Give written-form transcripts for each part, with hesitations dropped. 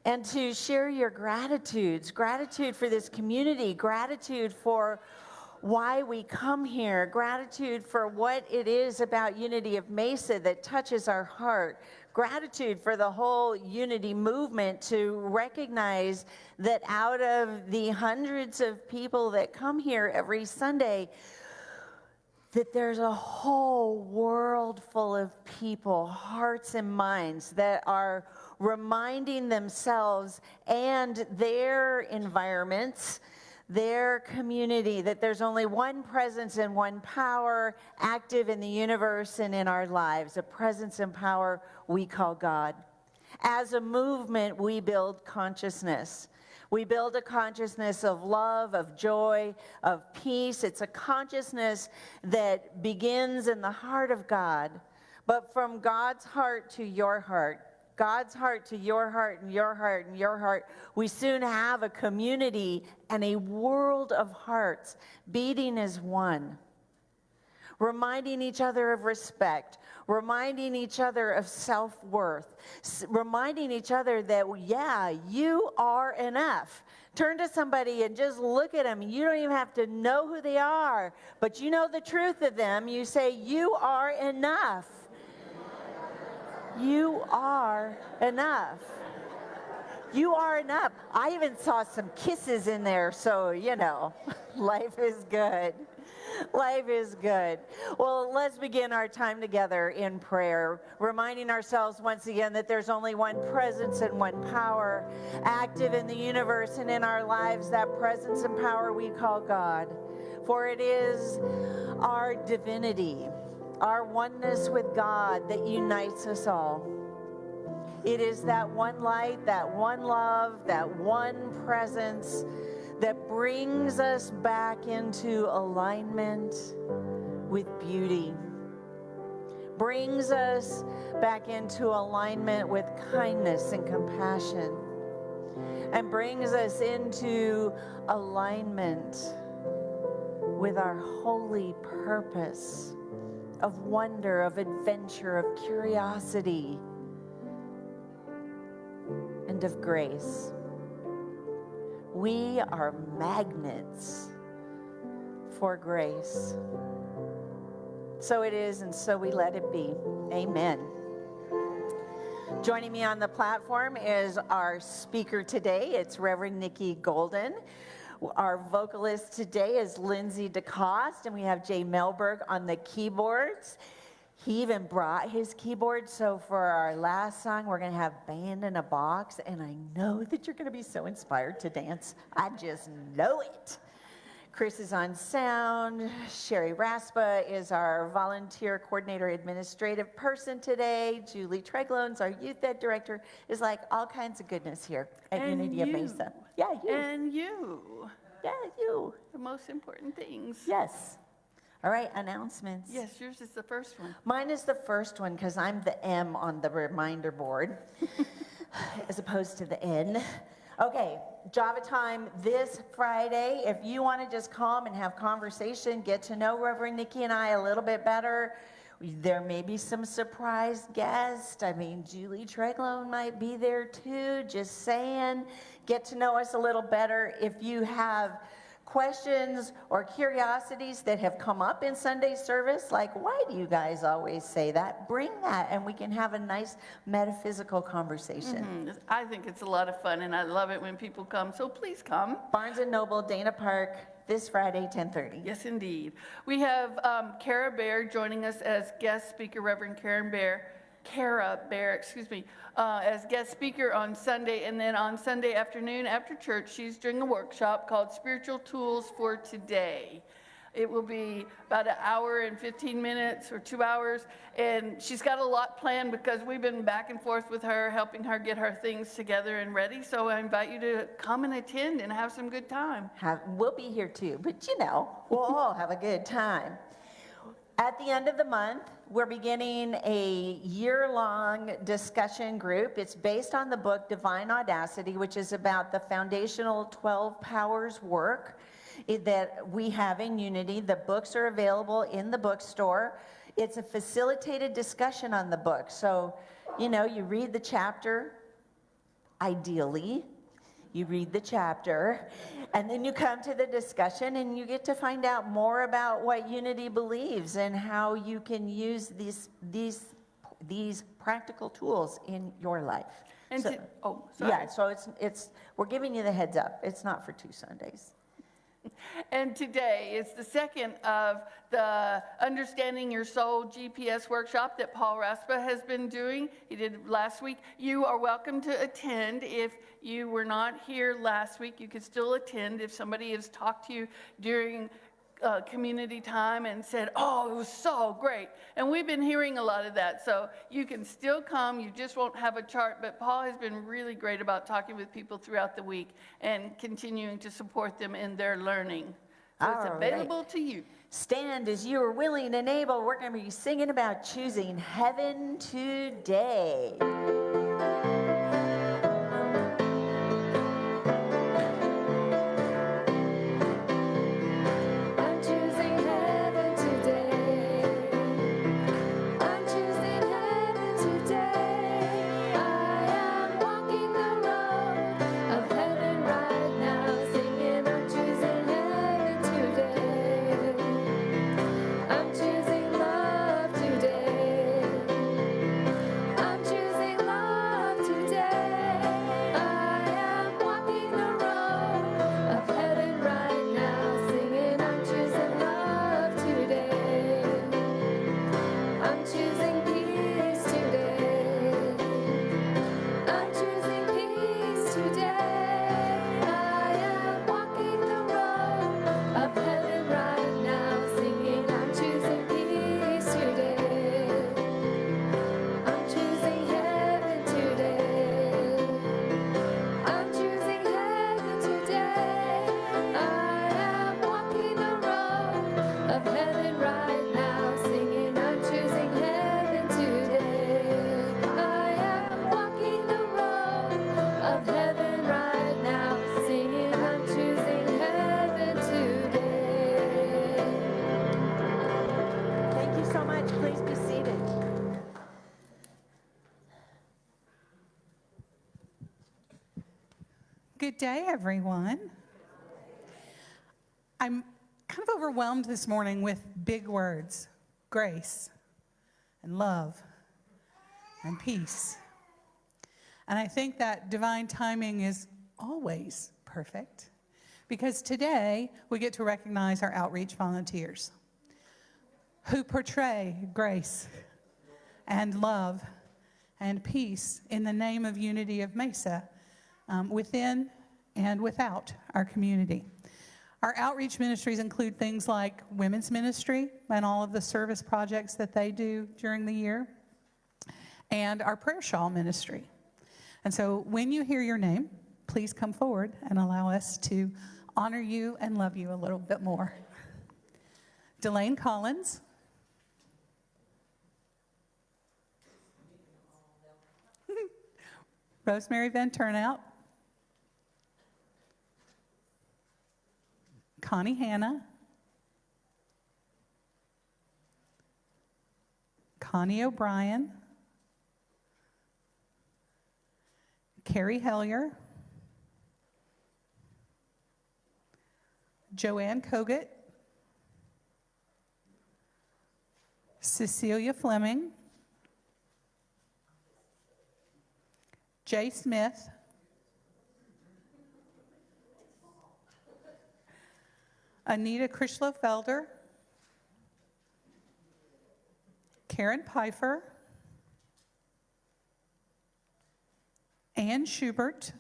and to share your gratitudes, gratitude for this community, gratitude for why we come here, gratitude for what it is about Unity of Mesa that touches our heart, gratitude for the whole Unity movement to recognize that out of the hundreds of people that come here every Sunday, that there's a whole world full of people, hearts and minds, that are reminding themselves and their environments, their community, that there's only one presence and one power active in the universe and in our lives, a presence and power we call God. As a movement, we build consciousness. We build a consciousness of love, of joy, of peace. It's a consciousness that begins in the heart of God, but from God's heart to your heart, God's heart to your heart and your heart and your heart, we soon have a community and a world of hearts beating as one, reminding each other of respect, reminding each other of self-worth, reminding each other that, yeah, you are enough. Turn to somebody and just look at them. You don't even have to know who they are, but you know the truth of them. You say, you are enough. You are enough. You are enough. I even saw some kisses in there, so, you know, life is good. Life is good. Well, let's begin our time together in prayer, reminding ourselves once again that there's only one presence and one power active in the universe and in our lives, that presence and power we call God. For it is our divinity, our oneness with God that unites us all. It is that one light, that one love, that one presence that brings us back into alignment with beauty, brings us back into alignment with kindness and compassion, and brings us into alignment with our holy purpose of wonder, of adventure, of curiosity, and of grace. We are magnets for grace. So it is, and so we let it be. Amen. Joining me on the platform is our speaker today. It's Reverend Nickie Golden. Our vocalist today is Lindsay DeCoste, and we have Jay Melberg on the keyboards. He even brought his keyboard, so for our last song, we're going to have Band in a Box, and I know that you're going to be so inspired to dance. I just know it. Chris is on sound. Sherry Raspa is our volunteer coordinator administrative person today. Julie Treglone's our youth ed director. Is like all kinds of goodness here at Unity of Mesa. Yeah, you. And you. Yeah, you. The most important things. Yes. All right, announcements. Yes, yours is the first one. Mine is the first one because I'm the M on the reminder board as opposed to the N. Okay, Java time this Friday. If you want to just come and have conversation, get to know Reverend Nickie and I a little bit better. There may be some surprise guests. I mean, Julie Treglone might be there too, just saying. Get to know us a little better. If you have questions or curiosities that have come up in Sunday service, like why do you guys always say that? Bring that and we can have a nice metaphysical conversation. Mm-hmm. I think it's a lot of fun and I love it when people come, so please come. Barnes & Noble, Dana Park, this Friday, 10:30. Yes, indeed. We have Cara Bear joining us as guest speaker, Reverend Cara Bear, as guest speaker on Sunday, and then on Sunday afternoon after church, she's doing a workshop called Spiritual Tools for Today. It will be about an hour and 15 minutes or 2 hours, and she's got a lot planned because we've been back and forth with her, helping her get her things together and ready, so I invite you to come and attend and have some good time. We'll be here too, but you know, we'll all have a good time. At the end of the month, we're beginning a year-long discussion group. It's based on the book Divine Audacity, which is about the foundational 12 powers work that we have in Unity. The books are available in the bookstore. It's a facilitated discussion on the book. So, you know, you read the chapter. ideally. You read the chapter, and then you come to the discussion, and you get to find out more about what Unity believes and how you can use these practical tools in your life. And So, sorry. yeah, so it's we're giving you the heads up. It's not for 2 Sundays. And today is the second of the Understanding Your Soul GPS workshop that Paul Raspa has been doing. He did last week. You are welcome to attend. If you were not here last week, you could still attend. If somebody has talked to you during community time and said, oh, it was so great. And we've been hearing a lot of that. So you can still come. You just won't have a chart. But Paul has been really great about talking with people throughout the week and continuing to support them in their learning. So it's available to you. Stand as you are willing and able. We're going to be singing about choosing heaven today. Good day, everyone. I'm kind of overwhelmed this morning with big words: grace and love and peace. And I think that divine timing is always perfect, because today we get to recognize our outreach volunteers who portray grace and love and peace in the name of Unity of Mesa, within and without our community. Our outreach ministries include things like women's ministry and all of the service projects that they do during the year, and our prayer shawl ministry. And so when you hear your name, please come forward and allow us to honor you and love you a little bit more. Delane Collins. Rosemary Van Turnout. Connie Hanna. Connie O'Brien. Carrie Hellier. Joanne Kogut. Cecilia Fleming. Jay Smith. Anita Krishlow-Felder. Karen Pfeiffer. Ann Schubert.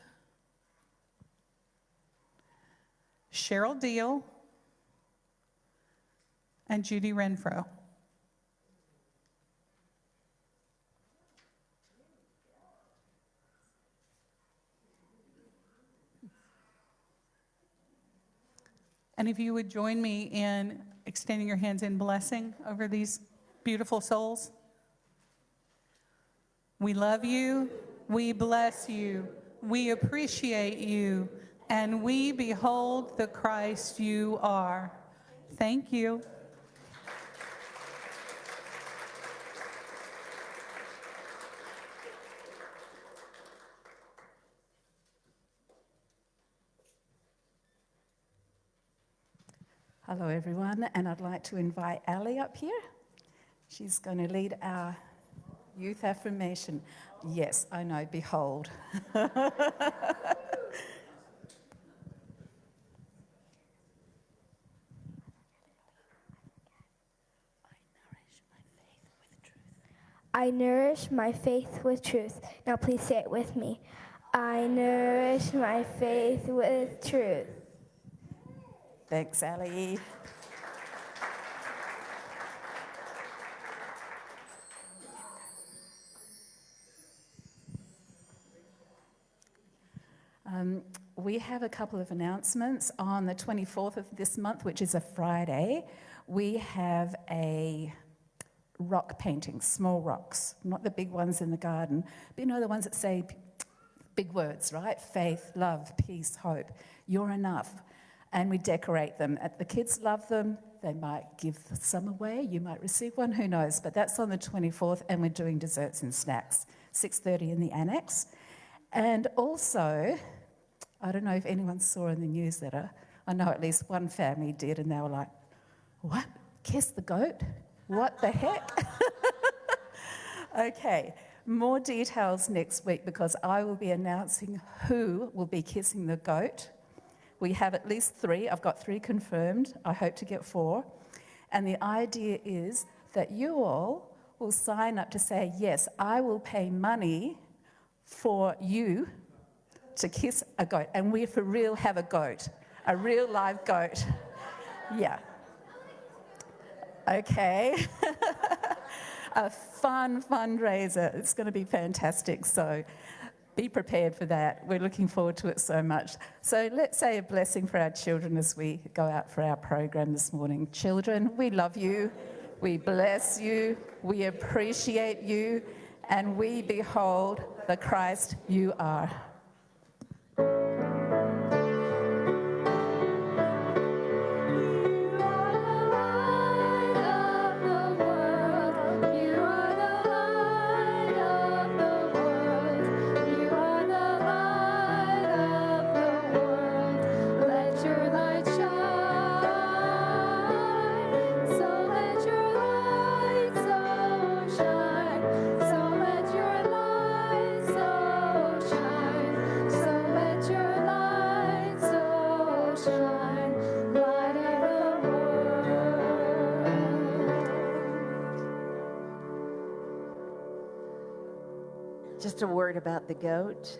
Cheryl Deal. And Judy Renfro. And if you would join me in extending your hands in blessing over these beautiful souls. We love you, we bless you, we appreciate you, and we behold the Christ you are. Thank you. Hello, everyone, and I'd like to invite Ali up here. She's going to lead our youth affirmation. Yes, I know, behold. I nourish my faith with truth. Now please say it with me. I nourish my faith with truth. Thanks, Ali. We have a couple of announcements. On the 24th of this month, which is a Friday, we have a rock painting, small rocks, not the big ones in the garden, but you know the ones that say big words, right? Faith, love, peace, hope. You're enough. And we decorate them. The kids love them. They might give some away. You might receive one, who knows? But that's on the 24th, and we're doing desserts and snacks, 6:30 in the annex. And also, I don't know if anyone saw in the newsletter, I know at least one family did, and they were like, what? Kiss the goat? What the heck? Okay, more details next week because I will be announcing who will be kissing the goat. We have at least 3. I've got 3 confirmed. I hope to get 4. And the idea is that you all will sign up to say, yes, I will pay money for you to kiss a goat. And we for real have a goat, a real live goat. Yeah. Okay. A fun fundraiser. It's going to be fantastic. So be prepared for that. We're looking forward to it so much. So let's say a blessing for our children as we go out for our program this morning. Children, we love you. We bless you. We appreciate you. And we behold the Christ you are. Just a word about the goat.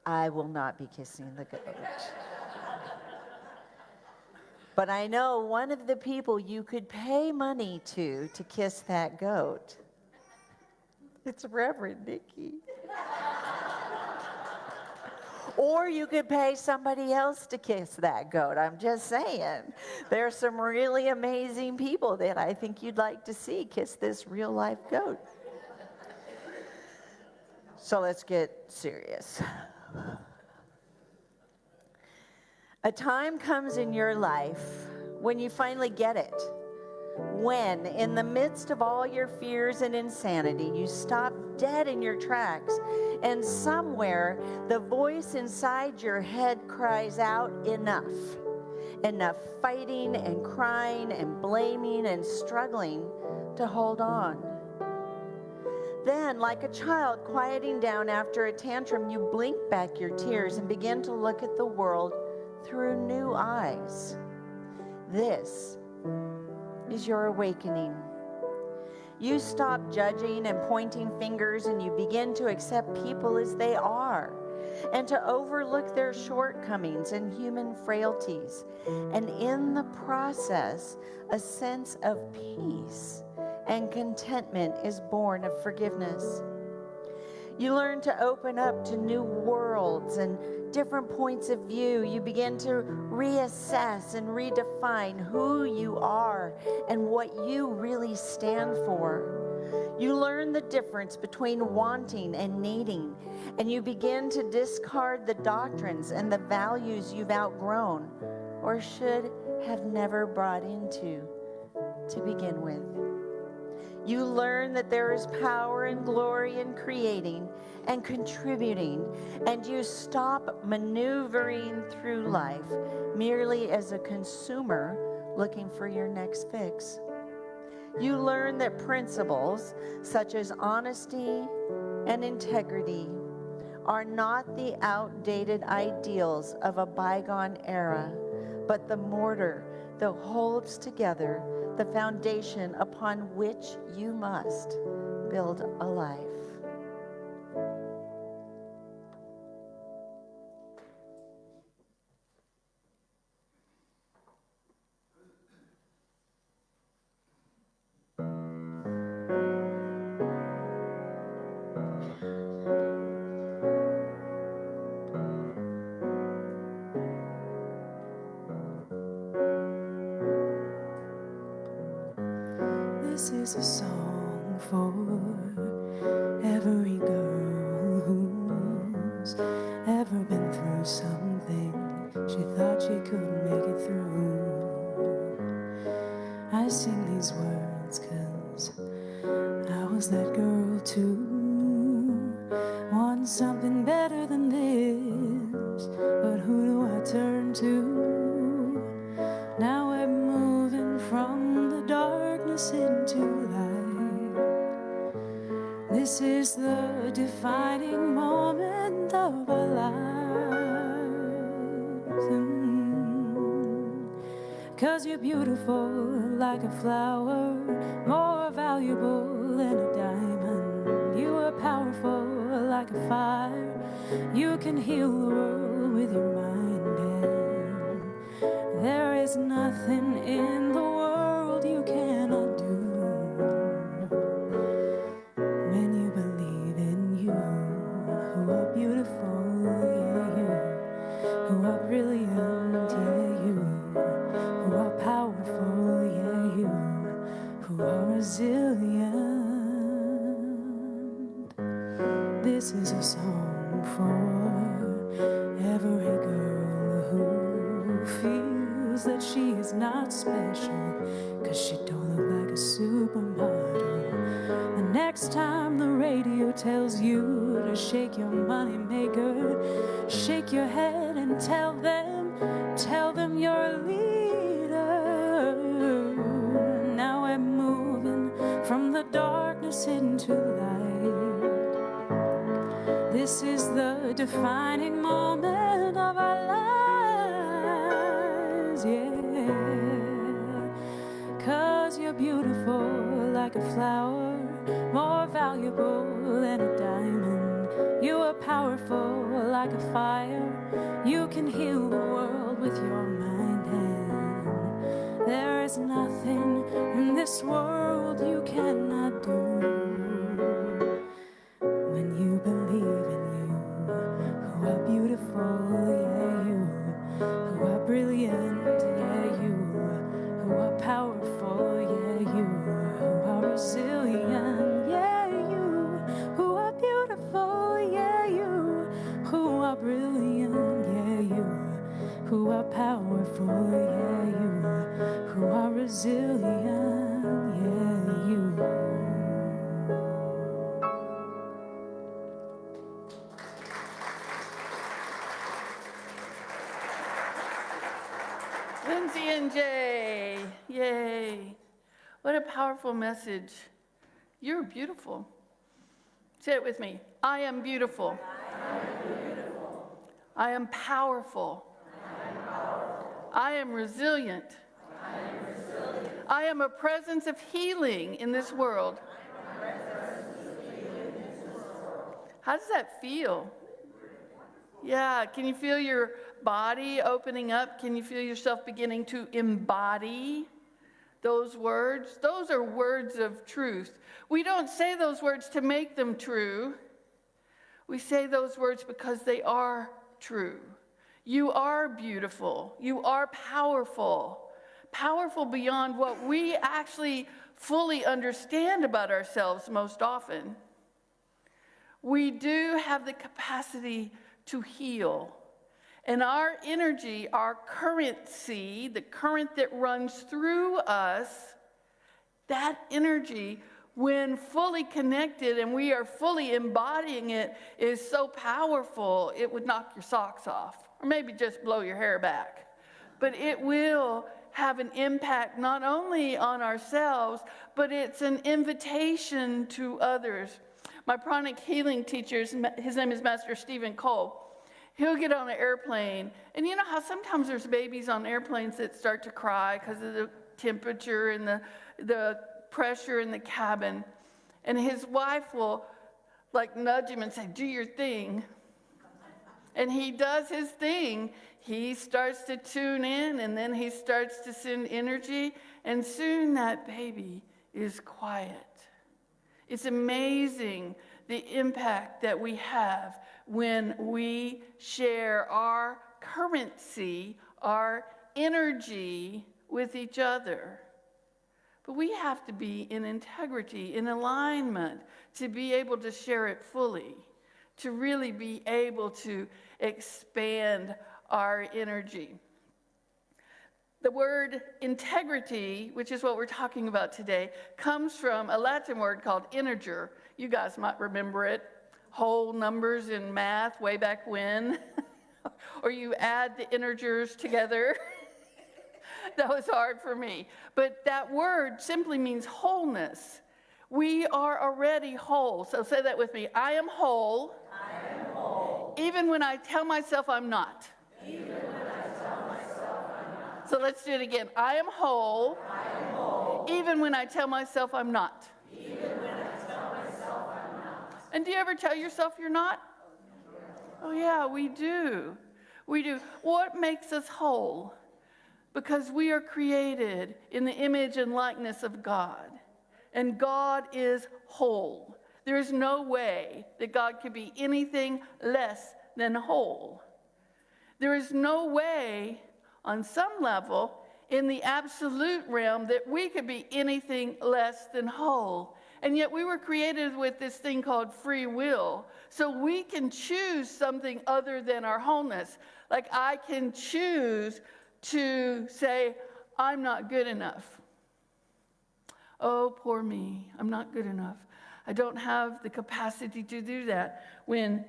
I will not be kissing the goat. But I know one of the people you could pay money to kiss that goat. It's Reverend Nickie. Or you could pay somebody else to kiss that goat. I'm just saying. There's some really amazing people that I think you'd like to see kiss this real life goat. So let's get serious. A time comes in your life when you finally get it. When, in the midst of all your fears and insanity, you stop dead in your tracks, and somewhere the voice inside your head cries out, enough. Enough fighting and crying and blaming and struggling to hold on. Then, like a child quieting down after a tantrum, you blink back your tears and begin to look at the world through new eyes. This is your awakening. You stop judging and pointing fingers, and you begin to accept people as they are and to overlook their shortcomings and human frailties. And in the process, a sense of peace and contentment is born of forgiveness. You learn to open up to new worlds and different points of view. You begin to reassess and redefine who you are and what you really stand for. You learn the difference between wanting and needing, and you begin to discard the doctrines and the values you've outgrown or should have never brought into to begin with. You learn that there is power and glory in creating and contributing, and you stop maneuvering through life merely as a consumer looking for your next fix. You learn that principles such as honesty and integrity are not the outdated ideals of a bygone era, but the mortar that holds together the foundation upon which you must build a life. This is a song for every girl who's ever been through something she thought she couldn't make it through. I sing these words 'cause I was that girl too. Want something better than this, but who do I turn to? Now I'm moving from the darkness into light. This is the defining moment of our lives. 'Cause you're beautiful like a flower, more valuable than a diamond. You are powerful like a fire. You can heal the world with your mind, and there is nothing in the world you cannot do when you believe in you. Who are beautiful, yeah, you. Who are brilliant, yeah, you. Who are powerful, yeah, you. Who are resilient. This is a song for every girl who feels that she is not special 'cause she don't look like a supermodel. The next time the radio tells you to shake your money maker, shake your head and tell them you're a leader. Now I'm moving from the darkness into light. This is the defining moment of our lives, yeah. 'Cause you're beautiful like a flower, more valuable than a diamond. You are powerful like a fire. You can heal the world with your mind, and there is nothing in this world you cannot do when you believe in you. Who are beautiful, yeah, you. Who are brilliant, yeah, you. Who are powerful, yeah, you. Who are resilient, yeah, you. Who are beautiful, yeah, you. Who are brilliant, yeah, you. Who are powerful, yeah, you. Who are resilient, yeah, you. Lindsay and Jay, yay. What a powerful message. You're beautiful. Say it with me. I am beautiful. I am powerful. I am resilient. I am a presence of healing in this world. How does that feel? Yeah, can you feel your body opening up? Can you feel yourself beginning to embody those words? Those are words of truth. We don't say those words to make them true. We say those words because they are true. You are beautiful. You are powerful. Powerful beyond what we actually fully understand about ourselves most often. We do have the capacity to heal. And our energy, our currency, the current that runs through us, that energy when fully connected and we are fully embodying it, is so powerful, it would knock your socks off, or maybe just blow your hair back. But it will have an impact not only on ourselves, but it's an invitation to others. My pranic healing teacher, his name is Master Stephen Cole. He'll get on an airplane, and you know how sometimes there's babies on airplanes that start to cry because of the temperature and the pressure in the cabin. And his wife will like nudge him and say, "Do your thing." And he does his thing. He starts to tune in, and then he starts to send energy, and soon that baby is quiet. It's amazing the impact that we have when we share our currency, our energy with each other. But we have to be in integrity, in alignment, to be able to share it fully, to really be able to expand our energy. The word integrity, which is what we're talking about today, comes from a Latin word called integer. You guys might remember it. Whole numbers in math way back when. Or you add the integers together. That was hard for me. But that word simply means wholeness. We are already whole. So say that with me. I am whole. I am whole. Even when I tell myself I'm not. Even when I tell myself I'm not. So let's do it again. I am whole. I am whole. Even when I tell myself I'm not. Even when I tell myself I'm not. And do you ever tell yourself you're not? Oh yeah, we do. We do. What makes us whole? Because we are created in the image and likeness of God. And God is whole. There is no way that God could be anything less than whole. There is no way, on some level, in the absolute realm, that we could be anything less than whole. And yet we were created with this thing called free will. So we can choose something other than our wholeness. Like I can choose to say, I'm not good enough. Oh, poor me, I'm not good enough. I don't have the capacity to do that. When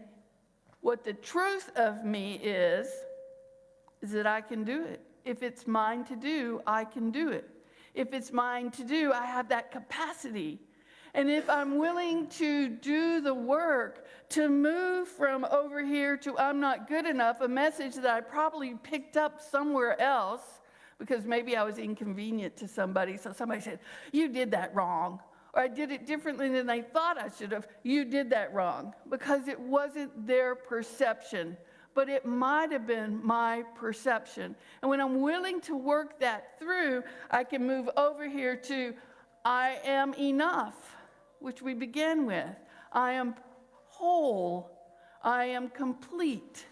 what the truth of me is that I can do it. If it's mine to do, I can do it. If it's mine to do, I have that capacity. And if I'm willing to do the work to move from over here to I'm not good enough, a message that I probably picked up somewhere else, because maybe I was inconvenient to somebody. So somebody said, you did that wrong. Or I did it differently than they thought I should have. You did that wrong. Because it wasn't their perception. But it might have been my perception. And when I'm willing to work that through, I can move over here to I am enough, which we begin with. I am whole. I am complete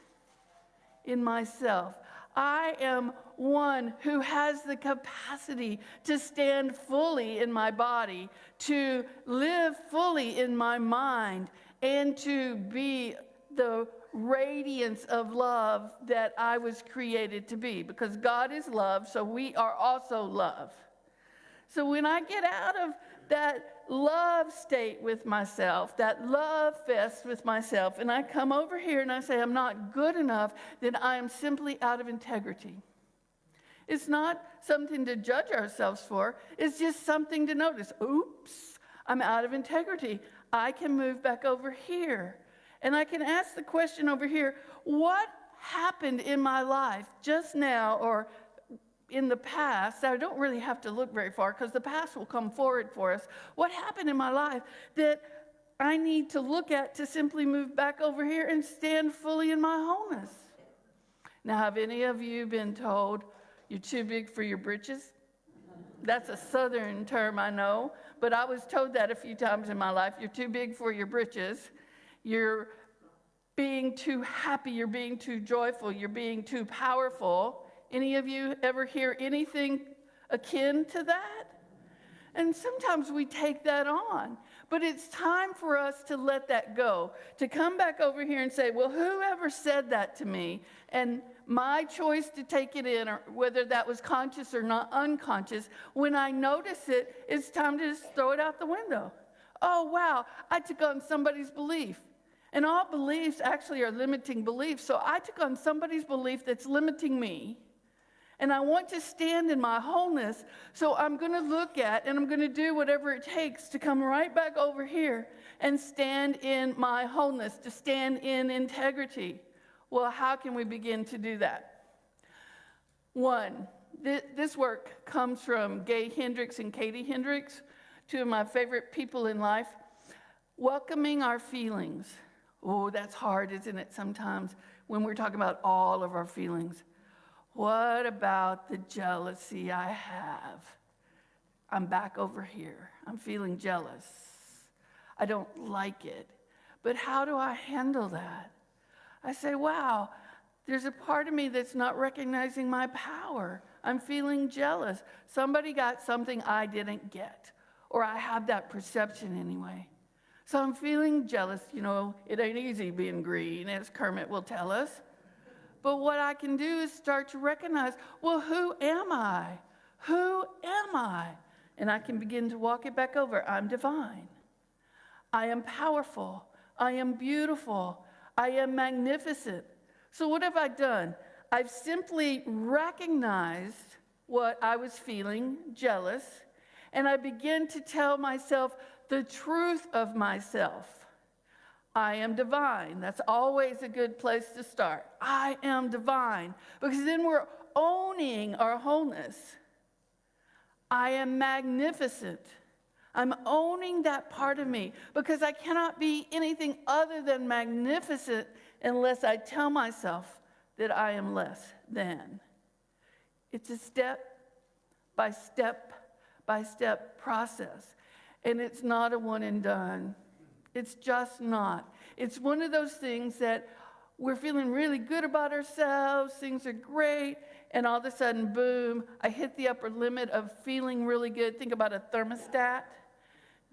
in myself. I am one who has the capacity to stand fully in my body, to live fully in my mind, and to be the radiance of love that I was created to be. Because God is love, so we are also love. So when I get out of that love state with myself, that love fest with myself, and I come over here and I say I'm not good enough, then I am simply out of integrity. It's not something to judge ourselves for. It's just something to notice. Oops, I'm out of integrity. I can move back over here. And I can ask the question over here, what happened in my life just now or in the past? I don't really have to look very far because the past will come forward for us. What happened in my life that I need to look at to simply move back over here and stand fully in my wholeness? Now, have any of you been told you're too big for your britches? That's a southern term, I know, but I was told that a few times in my life. You're too big for your britches. You're being too happy. You're being too joyful. You're being too powerful. Any of you ever hear anything akin to that? And sometimes we take that on. But it's time for us to let that go, to come back over here and say, well, whoever said that to me, and my choice to take it in, or whether that was conscious or not unconscious, when I notice it, it's time to just throw it out the window. Oh, wow, I took on somebody's belief. And all beliefs actually are limiting beliefs. So I took on somebody's belief that's limiting me. And I want to stand in my wholeness. So I'm going to look at and I'm going to do whatever it takes to come right back over here and stand in my wholeness, to stand in integrity. Well, how can we begin to do that? One, this work comes from Gay Hendricks and Katie Hendricks, two of my favorite people in life. Welcoming our feelings. Oh, that's hard, isn't it, sometimes, when we're talking about all of our feelings. What about the jealousy I have? I'm back over here. I'm feeling jealous. I don't like it. But how do I handle that? I say, wow, there's a part of me that's not recognizing my power. I'm feeling jealous. Somebody got something I didn't get, or I have that perception anyway. So I'm feeling jealous. You know, it ain't easy being green, as Kermit will tell us. But what I can do is start to recognize, well, who am I? Who am I? And I can begin to walk it back over. I'm divine. I am powerful. I am beautiful. I am magnificent. So what have I done? I've simply recognized what I was feeling, jealous, and I begin to tell myself the truth of myself. I am divine. That's always a good place to start. I am divine. Because then we're owning our wholeness. I am magnificent. I'm owning that part of me because I cannot be anything other than magnificent unless I tell myself that I am less than. It's a step-by-step process. And it's not a one and done. It's just not. It's one of those things that we're feeling really good about ourselves, things are great, and all of a sudden, boom, I hit the upper limit of feeling really good. Think about a thermostat.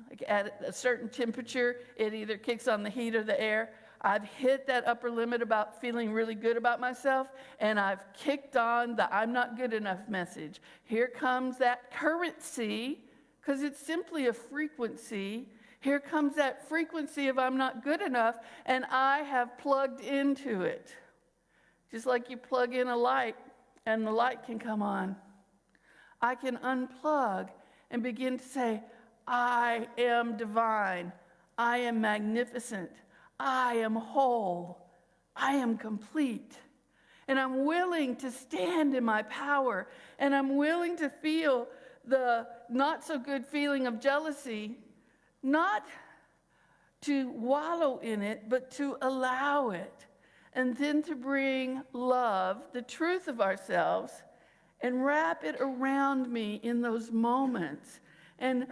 Like at a certain temperature, it either kicks on the heat or the air. I've hit that upper limit about feeling really good about myself, and I've kicked on the I'm not good enough message. Here comes that currency, because it's simply a frequency. Here comes that frequency of I'm not good enough, and I have plugged into it. Just like you plug in a light, and the light can come on. I can unplug and begin to say, I am divine. I am magnificent. I am whole. I am complete. And I'm willing to stand in my power, and I'm willing to feel the not so good feeling of jealousy, not to wallow in it, but to allow it. And then to bring love, the truth of ourselves, and wrap it around me in those moments. And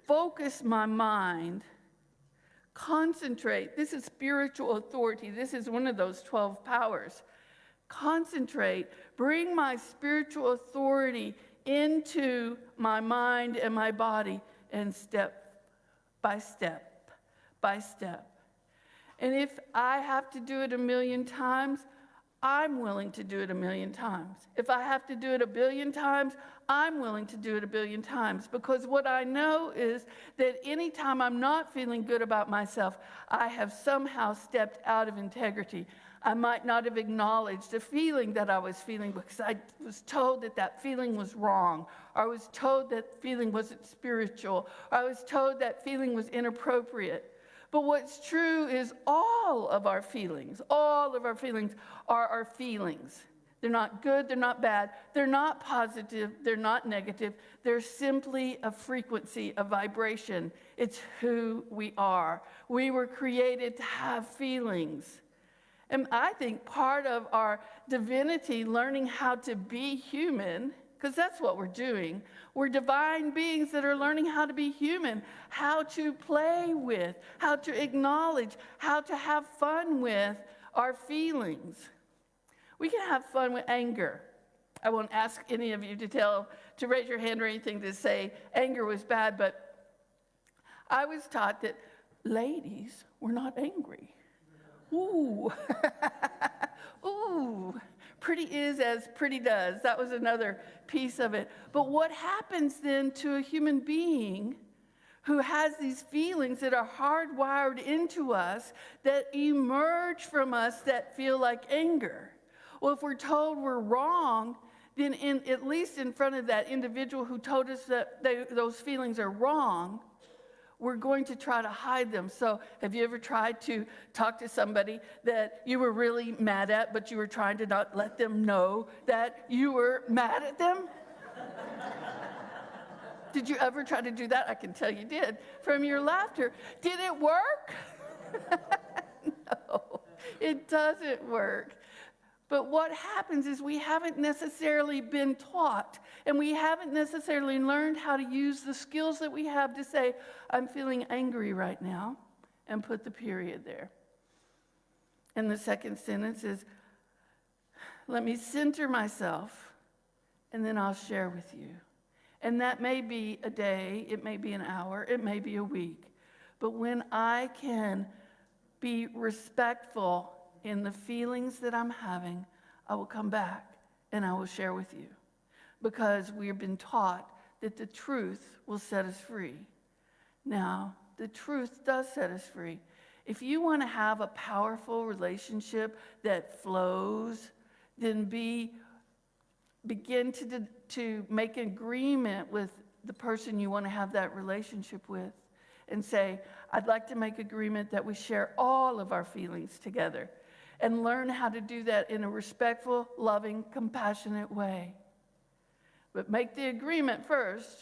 focus my mind, concentrate. This is spiritual authority. This is one of those 12 powers. Concentrate, bring my spiritual authority into my mind and my body, and step by step by step. And if I have to do it 1,000,000 times, I'm willing to do it 1,000,000 times. If I have to do it 1,000,000,000 times, I'm willing to do it 1,000,000,000 times. Because what I know is that anytime I'm not feeling good about myself, I have somehow stepped out of integrity. I might not have acknowledged the feeling that I was feeling because I was told that that feeling was wrong. Or I was told that feeling wasn't spiritual. Or I was told that feeling was inappropriate. But what's true is all of our feelings are our feelings. They're not good, they're not bad, they're not positive, they're not negative. They're simply a frequency, a vibration. It's who we are. We were created to have feelings. And I think part of our divinity, learning how to be human, because that's what we're doing. We're divine beings that are learning how to be human, how to play with, how to acknowledge, how to have fun with our feelings. We can have fun with anger. I won't ask any of you to raise your hand or anything to say anger was bad, but I was taught that ladies were not angry. Ooh, ooh, pretty is as pretty does. That was another piece of it. But what happens then to a human being who has these feelings that are hardwired into us that emerge from us that feel like anger. Well, if we're told we're wrong, then at least in front of that individual who told us that those feelings are wrong, we're going to try to hide them. So have you ever tried to talk to somebody that you were really mad at, but you were trying to not let them know that you were mad at them? Did you ever try to do that? I can tell you did from your laughter. Did it work? No, it doesn't work. But what happens is we haven't necessarily been taught, and we haven't necessarily learned how to use the skills that we have to say, I'm feeling angry right now, and put the period there. And the second sentence is, let me center myself, and then I'll share with you. And that may be a day, it may be an hour, it may be a week. But when I can be respectful in the feelings that I'm having, I will come back and I will share with you. Because we have been taught that the truth will set us free. Now, the truth does set us free. If you want to have a powerful relationship that flows, then begin to make an agreement with the person you want to have that relationship with and say, I'd like to make agreement that we share all of our feelings together and learn how to do that in a respectful, loving, compassionate way. But make the agreement first,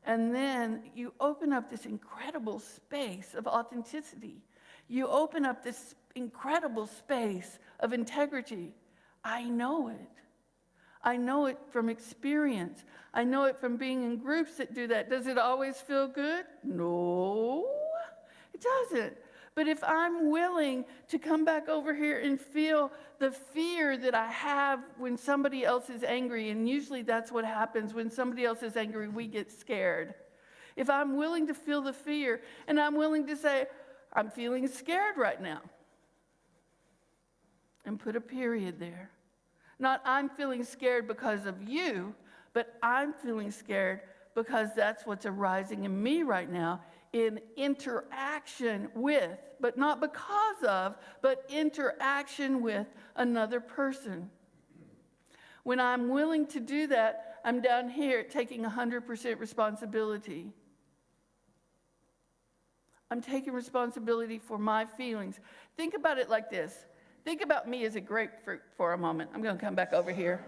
and then you open up this incredible space of authenticity. You open up this incredible space of integrity. I know it. I know it from experience. I know it from being in groups that do that. Does it always feel good? No, it doesn't. But if I'm willing to come back over here and feel the fear that I have when somebody else is angry, and usually that's what happens when somebody else is angry, we get scared. If I'm willing to feel the fear, and I'm willing to say, I'm feeling scared right now, and put a period there. Not I'm feeling scared because of you, but I'm feeling scared because that's what's arising in me right now in interaction with, but not because of, but interaction with another person. When I'm willing to do that, I'm down here taking 100% responsibility. I'm taking responsibility for my feelings. Think about it like this. Think about me as a grapefruit for a moment. I'm going to come back over here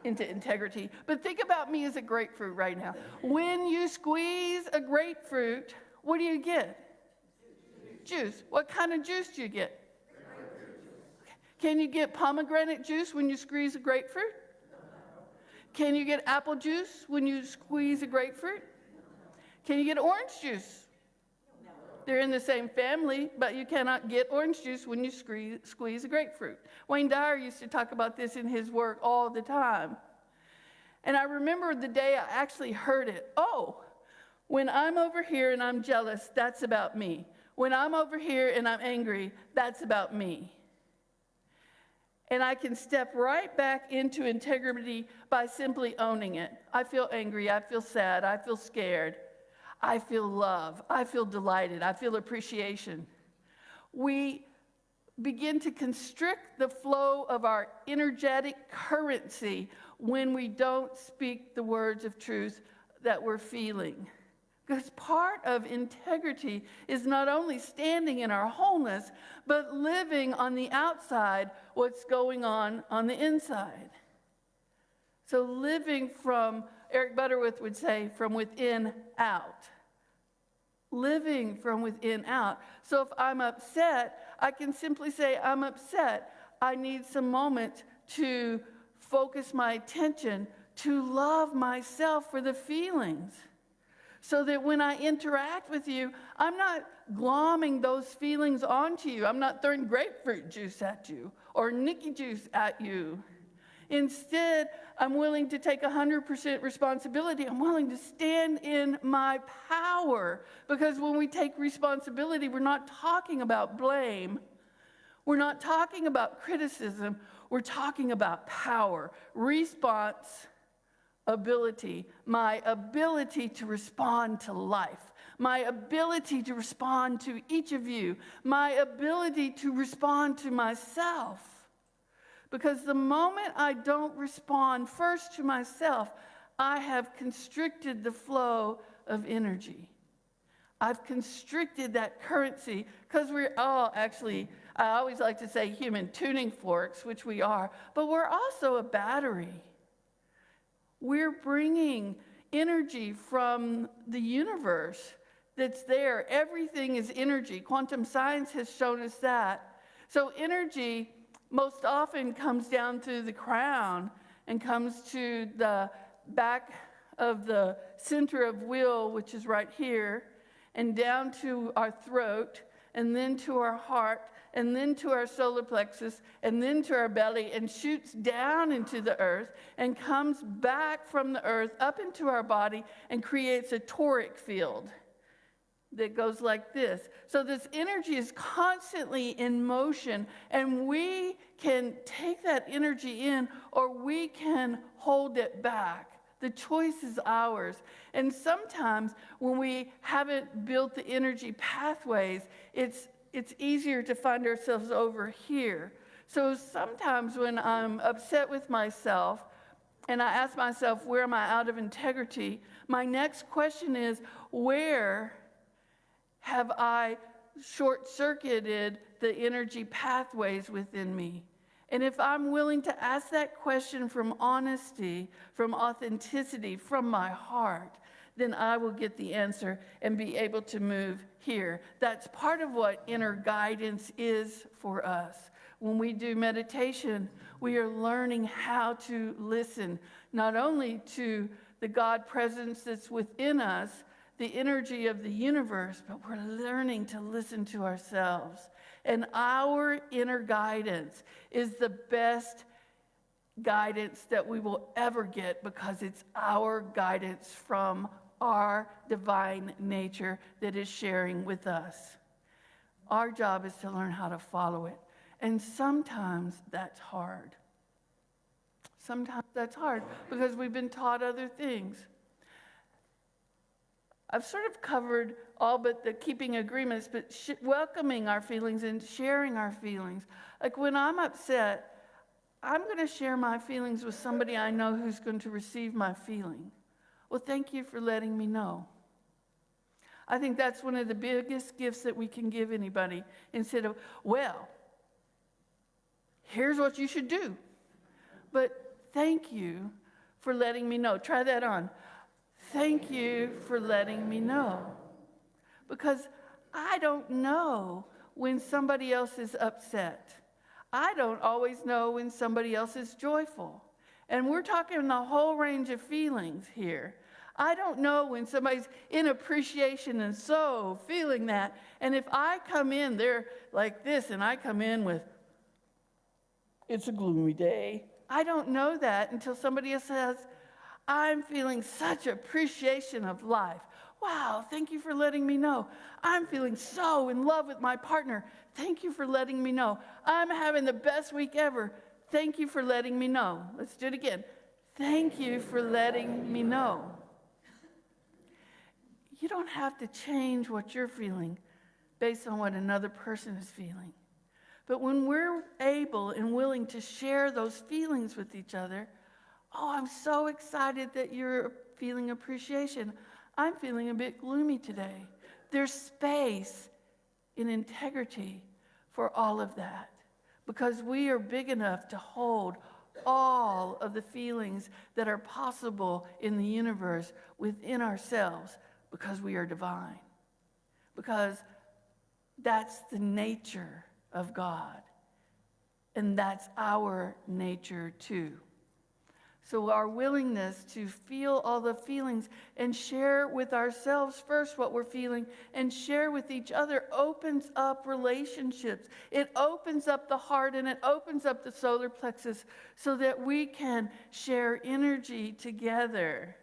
into integrity. But think about me as a grapefruit right now. When you squeeze a grapefruit, what do you get? Juice. What kind of juice do you get? Okay. Can you get pomegranate juice when you squeeze a grapefruit? Can you get apple juice when you squeeze a grapefruit? Can you get orange juice? They're in the same family, but you cannot get orange juice when you squeeze a grapefruit. Wayne Dyer used to talk about this in his work all the time. And I remember the day I actually heard it. Oh, when I'm over here and I'm jealous, that's about me. When I'm over here and I'm angry, that's about me. And I can step right back into integrity by simply owning it. I feel angry, I feel sad, I feel scared. I feel love, I feel delighted, I feel appreciation. We begin to constrict the flow of our energetic currency when we don't speak the words of truth that we're feeling. Because part of integrity is not only standing in our wholeness, but living on the outside what's going on the inside. So living from, Eric Butterworth would say, from within out. Living from within out. So if I'm upset, I can simply say, I'm upset. I need some moment to focus my attention, to love myself for the feelings. So that when I interact with you, I'm not glomming those feelings onto you. I'm not throwing grapefruit juice at you or Nickie juice at you. Instead, I'm willing to take 100% responsibility. I'm willing to stand in my power. Because when we take responsibility, we're not talking about blame. We're not talking about criticism. We're talking about power. Response ability, my ability to respond to life, my ability to respond to each of you, my ability to respond to myself. Because the moment I don't respond first to myself, I have constricted the flow of energy. I've constricted that currency, because we're all actually, I always like to say human tuning forks, which we are, but we're also a battery. We're bringing energy from the universe that's there. Everything is energy. Quantum science has shown us that. So energy most often comes down through the crown and comes to the back of the center of will, which is right here, and down to our throat, and then to our heart, and then to our solar plexus, and then to our belly, and shoots down into the earth, and comes back from the earth up into our body, and creates a toric field that goes like this. So this energy is constantly in motion, and we can take that energy in, or we can hold it back. The choice is ours. And sometimes when we haven't built the energy pathways, it's easier to find ourselves over here. So sometimes when I'm upset with myself and I ask myself, where am I out of integrity? My next question is, where have I short-circuited the energy pathways within me? And if I'm willing to ask that question from honesty, from authenticity, from my heart, then I will get the answer and be able to move here. That's part of what inner guidance is for us. When we do meditation, we are learning how to listen, not only to the God presence that's within us, the energy of the universe, but we're learning to listen to ourselves. And our inner guidance is the best guidance that we will ever get, because it's our guidance from our divine nature that is sharing with us. Our job is to learn how to follow it. And sometimes that's hard. Sometimes that's hard because we've been taught other things. I've sort of covered all but the keeping agreements, but welcoming our feelings and sharing our feelings. Like when I'm upset, I'm going to share my feelings with somebody I know who's going to receive my feeling. Well, thank you for letting me know. I think that's one of the biggest gifts that we can give anybody, instead of, well, here's what you should do. But thank you for letting me know. Try that on. Thank you for letting me know. Because I don't know when somebody else is upset. I don't always know when somebody else is joyful. And we're talking the whole range of feelings here. I don't know when somebody's in appreciation and so feeling that. And if I come in, they're like this, and I come in with, it's a gloomy day. I don't know that until somebody else says, I'm feeling such appreciation of life. Wow, thank you for letting me know. I'm feeling so in love with my partner. Thank you for letting me know. I'm having the best week ever. Thank you for letting me know. Let's do it again. Thank you for letting me know. You don't have to change what you're feeling based on what another person is feeling. But when we're able and willing to share those feelings with each other, oh, I'm so excited that you're feeling appreciation. I'm feeling a bit gloomy today. There's space in integrity for all of that, because we are big enough to hold all of the feelings that are possible in the universe within ourselves, because we are divine. Because that's the nature of God. And that's our nature too. So our willingness to feel all the feelings and share with ourselves first what we're feeling and share with each other opens up relationships. It opens up the heart and it opens up the solar plexus so that we can share energy together.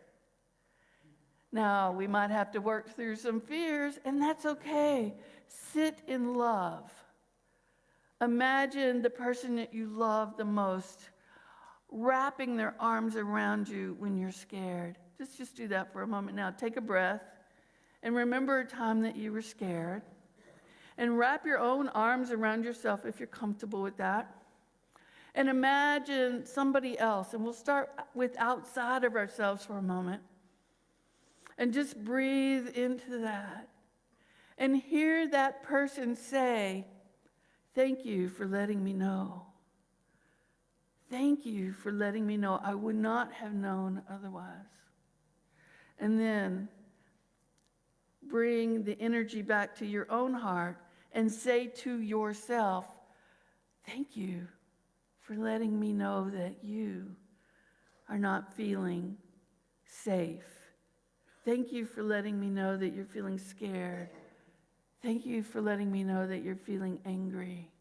Now, we might have to work through some fears, and that's okay. Sit in love. Imagine the person that you love the most wrapping their arms around you when you're scared. Just do that for a moment now. Take a breath and remember a time that you were scared. And wrap your own arms around yourself if you're comfortable with that. And imagine somebody else. And we'll start with outside of ourselves for a moment. And just breathe into that. And hear that person say, "Thank you for letting me know. Thank you for letting me know. I would not have known otherwise." And then bring the energy back to your own heart and say to yourself, "Thank you for letting me know that you are not feeling safe. Thank you for letting me know that you're feeling scared. Thank you for letting me know that you're feeling angry.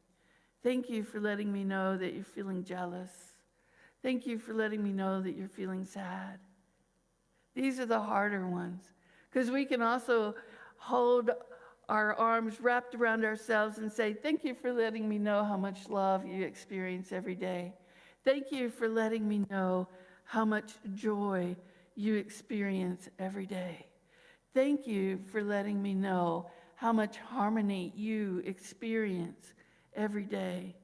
Thank you for letting me know that you're feeling jealous. Thank you for letting me know that you're feeling sad." These are the harder ones, because we can also hold our arms wrapped around ourselves and say, "Thank you for letting me know how much love you experience every day. Thank you for letting me know how much joy you experience every day. Thank you for letting me know how much harmony you experience every day."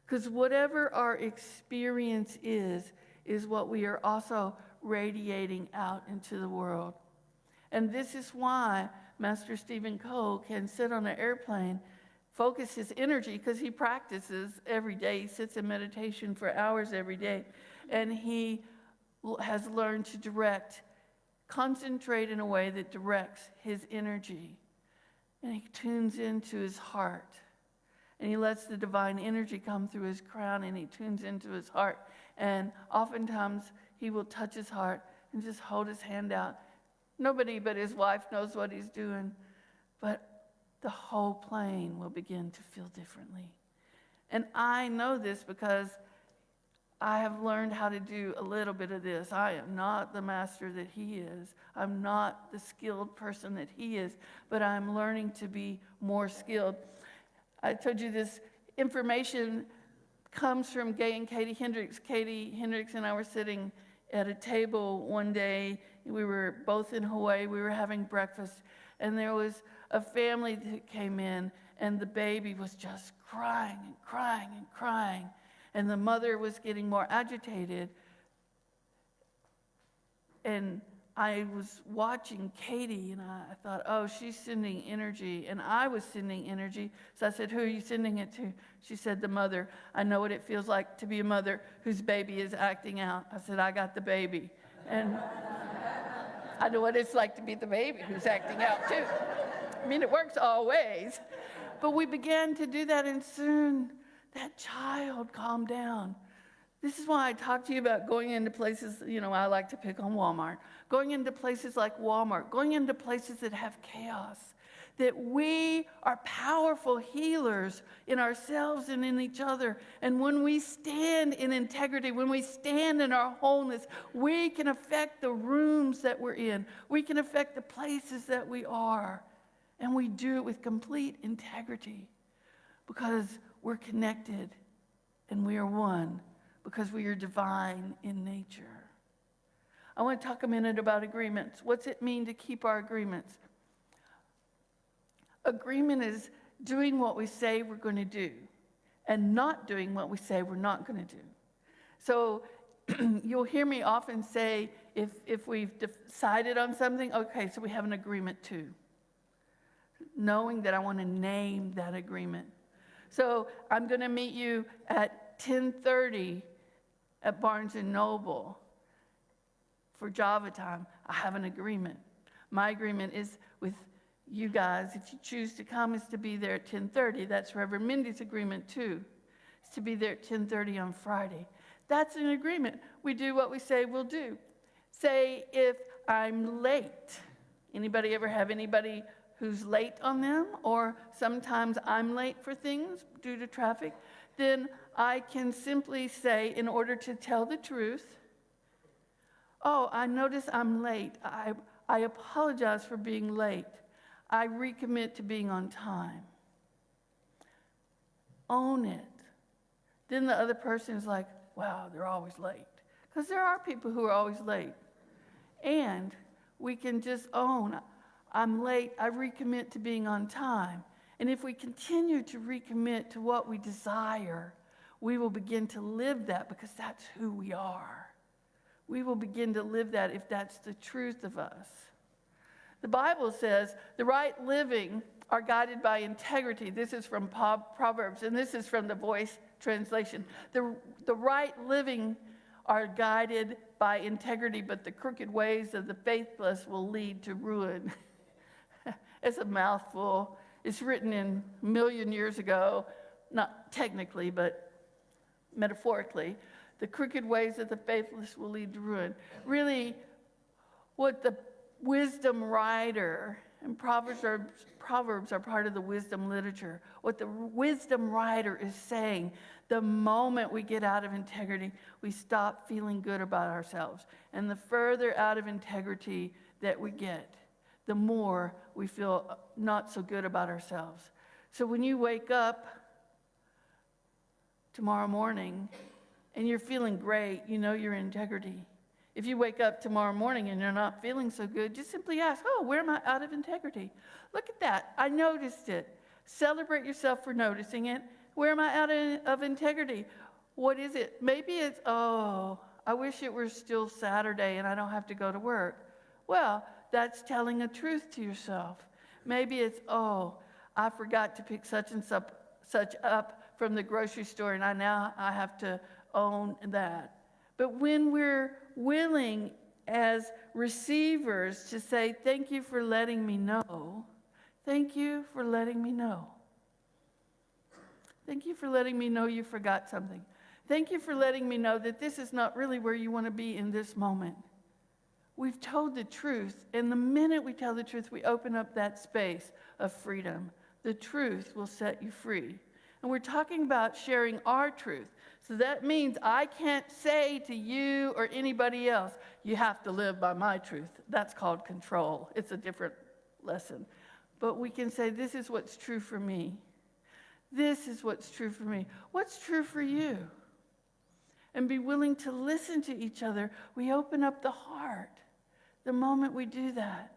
Because whatever our experience is what we are also radiating out into the world. And this is why Master Stephen Cole can sit on an airplane, focus his energy, because he practices every day. He sits in meditation for hours every day. And he has learned to concentrate in a way that directs his energy. And he tunes into his heart. And he lets the divine energy come through his crown, and he tunes into his heart. And oftentimes he will touch his heart and just hold his hand out. Nobody but his wife knows what he's doing, but the whole plane will begin to feel differently. And I know this because I have learned how to do a little bit of this. I am not the master that he is. I'm not the skilled person that he is, but I'm learning to be more skilled. I told you this information comes from Gay and Katie Hendricks. Katie Hendricks and I were sitting at a table one day. We were both in Hawaii. We were having breakfast, and there was a family that came in, and the baby was just crying and crying and crying, and the mother was getting more agitated. And I was watching Katie, and I thought, oh, she's sending energy, and I was sending energy. So I said, "Who are you sending it to?" She said, "The mother. I know what it feels like to be a mother whose baby is acting out." I said, "I got the baby." And I know what it's like to be the baby who's acting out too. I mean, it works all ways. But we began to do that, and soon that child calmed down. This is why I talk to you about going into places, I like to pick on Walmart. Going into places like Walmart, going into places that have chaos. That we are powerful healers in ourselves and in each other. And when we stand in integrity, when we stand in our wholeness, we can affect the rooms that we're in. We can affect the places that we are. And we do it with complete integrity because we're connected and we are one, because we are divine in nature. I want to talk a minute about agreements. What's it mean to keep our agreements? Agreement is doing what we say we're going to do and not doing what we say we're not going to do. So you'll hear me often say, if we've decided on something, okay, so we have an agreement too. Knowing that I want to name that agreement. So I'm going to meet you at 10:30 at Barnes & Noble for Java time. I have an agreement. My agreement is with you guys, if you choose to come, is to be there at 10:30. That's Reverend Mindy's agreement too. It's to be there at 10:30 on Friday. That's an agreement. We do what we say we'll do. Say if I'm late. Anybody ever have anybody who's late on them? Or sometimes I'm late for things due to traffic. Then I can simply say, in order to tell the truth, "Oh, I notice I'm late. I apologize for being late. I recommit to being on time." Own it. Then the other person is like, wow, they're always late. Because there are people who are always late. And we can just own, I'm late, I recommit to being on time. And if we continue to recommit to what we desire, we will begin to live that because that's who we are. We will begin to live that if that's the truth of us. The Bible says the right living are guided by integrity. This is from Proverbs, and this is from the Voice translation. The right living are guided by integrity, but the crooked ways of the faithless will lead to ruin. It's a mouthful. It's written in a million years ago, not technically, but metaphorically. The crooked ways of the faithless will lead to ruin. Really, what the wisdom writer, and Proverbs are part of the wisdom literature. What the wisdom writer is saying, the moment we get out of integrity, we stop feeling good about ourselves. And the further out of integrity that we get, the more we feel not so good about ourselves. So when you wake up tomorrow morning and you're feeling great, you know your integrity. If you wake up tomorrow morning and you're not feeling so good, just simply ask, oh, where am I out of integrity? Look at that. I noticed it. Celebrate yourself for noticing it. Where am I out of integrity? What is it? Maybe it's, oh, I wish it were still Saturday and I don't have to go to work. Well, that's telling a truth to yourself. Maybe it's, oh, I forgot to pick such and such up from the grocery store and I have to own that. But when we're willing as receivers to say, thank you for letting me know, thank you for letting me know. Thank you for letting me know you forgot something. Thank you for letting me know that this is not really where you want to be in this moment. We've told the truth, and the minute we tell the truth, we open up that space of freedom. The truth will set you free. And we're talking about sharing our truth. So that means I can't say to you or anybody else, you have to live by my truth. That's called control. It's a different lesson. But we can say, this is what's true for me. This is what's true for me. What's true for you? And be willing to listen to each other. We open up the heart the moment we do that.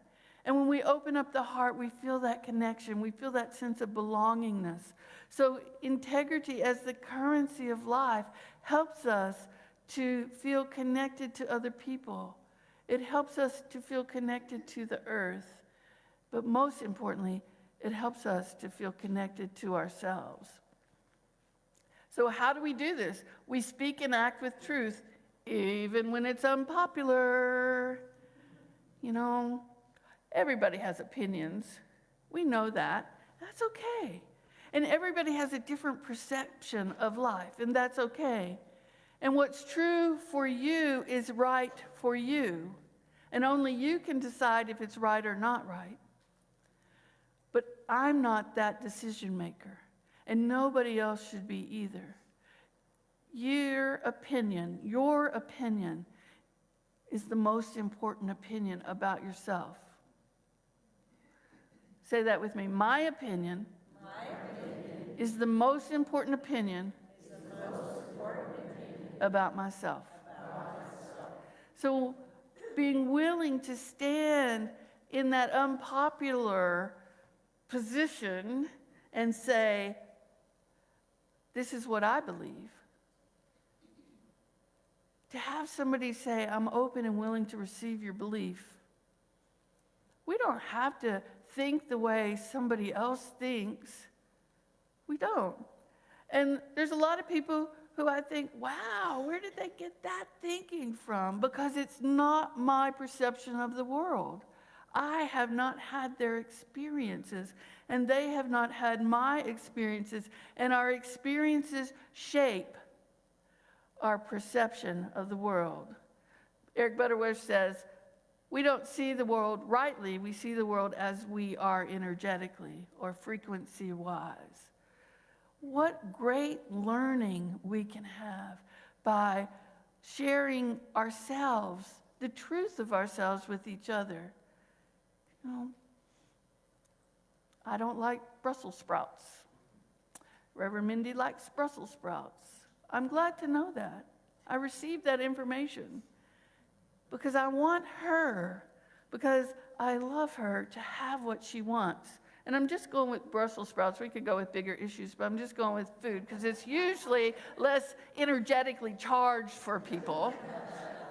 And when we open up the heart, we feel that connection. We feel that sense of belongingness. So integrity as the currency of life helps us to feel connected to other people. It helps us to feel connected to the earth. But most importantly, it helps us to feel connected to ourselves. So how do we do this? We speak and act with truth, even when it's unpopular. You know, everybody has opinions. We know that. That's okay. And everybody has a different perception of life, and that's okay. And what's true for you is right for you. And only you can decide if it's right or not right. But I'm not that decision maker, and nobody else should be either. Your opinion is the most important opinion about yourself. Say that with me. My opinion is the most important opinion about myself. So being willing to stand in that unpopular position and say, this is what I believe. To have somebody say, I'm open and willing to receive your belief. We don't have to think the way somebody else thinks. We don't. And there's a lot of people who I think, wow, where did they get that thinking from? Because it's not my perception of the world. I have not had their experiences, and they have not had my experiences, and our experiences shape our perception of the world. Eric Butterworth says, we don't see the world rightly, we see the world as we are energetically or frequency-wise. What great learning we can have by sharing ourselves, the truth of ourselves with each other. You know, I don't like Brussels sprouts. Reverend Mindy likes Brussels sprouts. I'm glad to know that. I received that information because I want her, because I love her to have what she wants. And I'm just going with Brussels sprouts. We could go with bigger issues, but I'm just going with food because it's usually less energetically charged for people.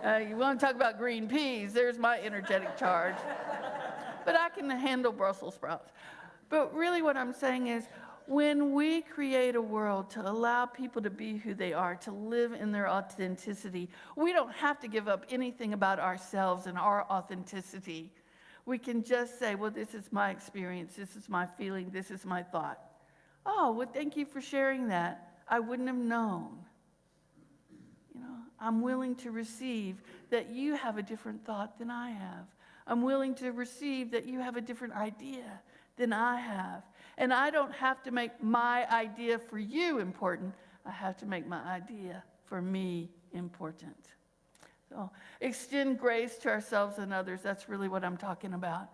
You want to talk about green peas, there's my energetic charge. But I can handle Brussels sprouts. But really what I'm saying is, when we create a world to allow people to be who they are, to live in their authenticity, we don't have to give up anything about ourselves and our authenticity. We can just say, well, this is my experience, this is my feeling, this is my thought. Oh, well, thank you for sharing that. I wouldn't have known. You know, I'm willing to receive that you have a different thought than I have. I'm willing to receive that you have a different idea than I have. And I don't have to make my idea for you important. I have to make my idea for me important. So extend grace to ourselves and others. That's really what I'm talking about.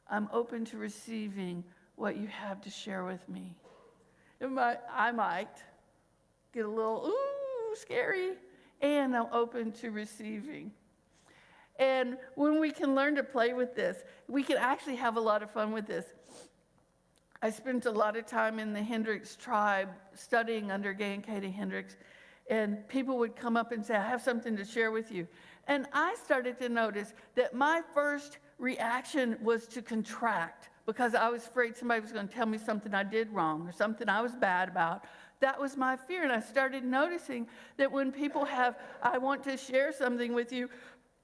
I'm open to receiving what you have to share with me. I might get a little, ooh, scary, and I'm open to receiving. And when we can learn to play with this, we can actually have a lot of fun with this. I spent a lot of time in the Hendricks tribe studying under Gay and Katie Hendricks, and people would come up and say, I have something to share with you. And I started to notice that my first reaction was to contract because I was afraid somebody was going to tell me something I did wrong or something I was bad about. That was my fear, and I started noticing that when people have, I want to share something with you,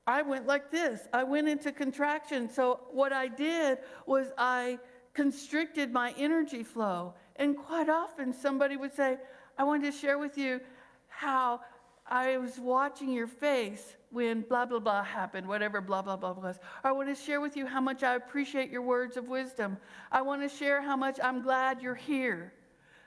I went like this. I went into contraction. So what I did was I constricted my energy flow. And quite often somebody would say, I want to share with you how I was watching your face when blah, blah, blah happened, whatever blah, blah, blah was. I want to share with you how much I appreciate your words of wisdom. I want to share how much I'm glad you're here.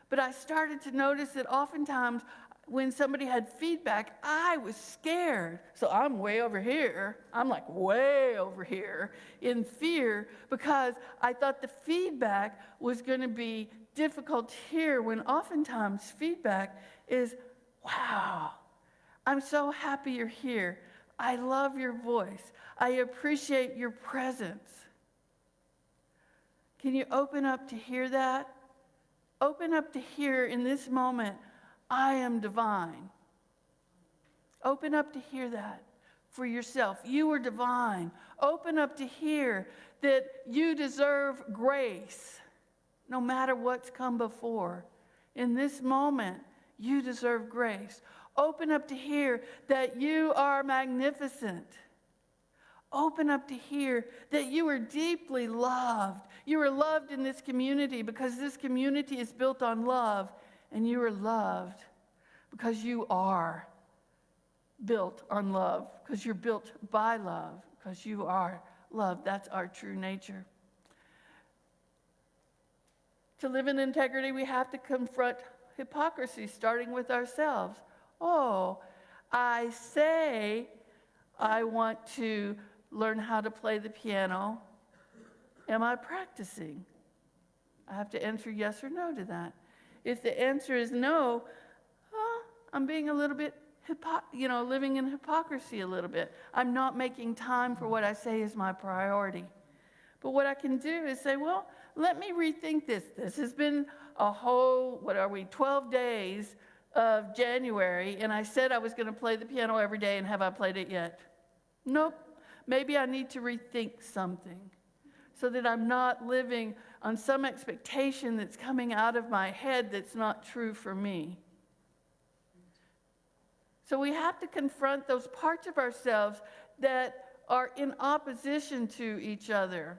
But I started to notice that oftentimes when somebody had feedback, I was scared. So I'm way over here. I'm like way over here in fear because I thought the feedback was going to be difficult to hear, when oftentimes feedback is, wow, I'm so happy you're here. I love your voice. I appreciate your presence. Can you open up to hear that? Open up to hear in this moment, I am divine. Open up to hear that for yourself. You are divine. Open up to hear that you deserve grace no matter what's come before. In this moment, you deserve grace. Open up to hear that you are magnificent. Open up to hear that you are deeply loved. You are loved in this community because this community is built on love. And you are loved because you are built on love, because you're built by love, because you are loved. That's our true nature. To live in integrity, we have to confront hypocrisy, starting with ourselves. Oh, I say I want to learn how to play the piano. Am I practicing? I have to answer yes or no to that. If the answer is no, I'm being a little bit, living in hypocrisy a little bit. I'm not making time for what I say is my priority. But what I can do is say, well, let me rethink this. This has been a whole, 12 days of January, and I said I was going to play the piano every day, and have I played it yet? Nope. Maybe I need to rethink something so that I'm not living on some expectation that's coming out of my head that's not true for me. So we have to confront those parts of ourselves that are in opposition to each other.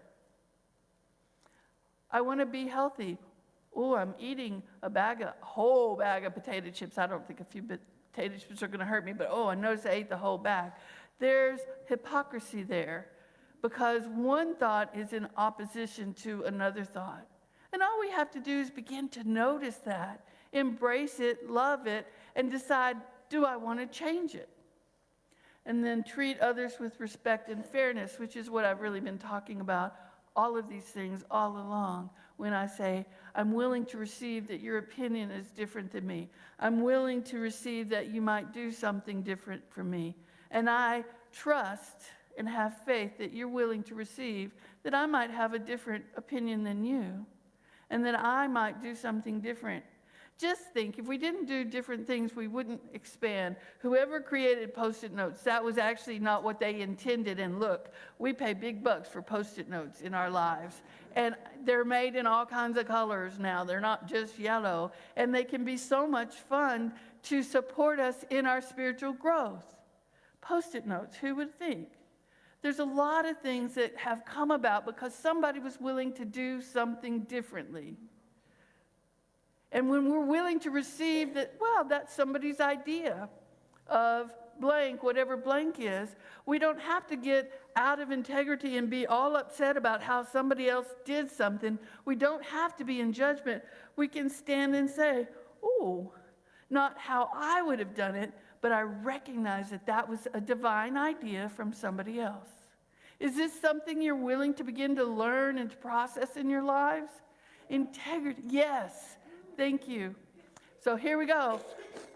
I want to be healthy. Oh, I'm eating a whole bag of potato chips. I don't think a few potato chips are going to hurt me, but I noticed I ate the whole bag. There's hypocrisy there, because one thought is in opposition to another thought. And all we have to do is begin to notice that, embrace it, love it, and decide, do I want to change it? And then treat others with respect and fairness, which is what I've really been talking about, all of these things all along. when I say, I'm willing to receive that your opinion is different than me. I'm willing to receive that you might do something different from me. And I trust and have faith that you're willing to receive that I might have a different opinion than you, and that I might do something different. Just think, if we didn't do different things, we wouldn't expand. Whoever created Post-it notes, that was actually not what they intended. And look, we pay big bucks for Post-it notes in our lives. And they're made in all kinds of colors now. They're not just yellow. And they can be so much fun to support us in our spiritual growth. Post-it notes, who would think? There's a lot of things that have come about because somebody was willing to do something differently. And when we're willing to receive that, well, that's somebody's idea of blank, whatever blank is, we don't have to get out of integrity and be all upset about how somebody else did something. We don't have to be in judgment. We can stand and say, oh, not how I would have done it, but I recognize that that was a divine idea from somebody else. Is this something you're willing to begin to learn and to process in your lives? Integrity, yes. Thank you. So here we go.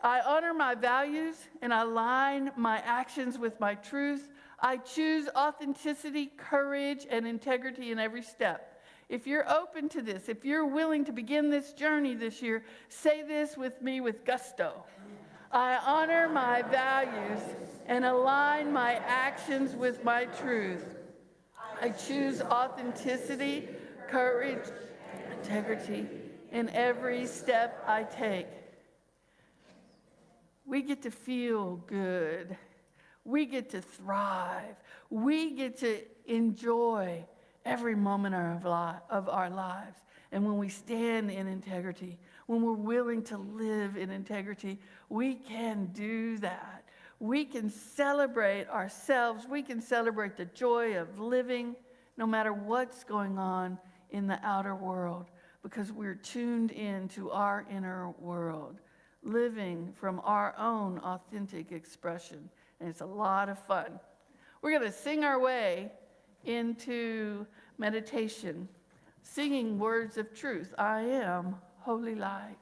I honor my values and I align my actions with my truth. I choose authenticity, courage, and integrity in every step. If you're open to this, if you're willing to begin this journey this year, say this with me with gusto. I honor my values and align my actions with my truth. I choose authenticity, courage, integrity in every step I take. We get to feel good. We get to thrive. We get to enjoy every moment of our lives. And when we stand in integrity, when we're willing to live in integrity, we can do that. We can celebrate ourselves. We can celebrate the joy of living no matter what's going on in the outer world, because we're tuned in to our inner world, living from our own authentic expression. And it's a lot of fun. We're going to sing our way into meditation, singing words of truth. I am holy light.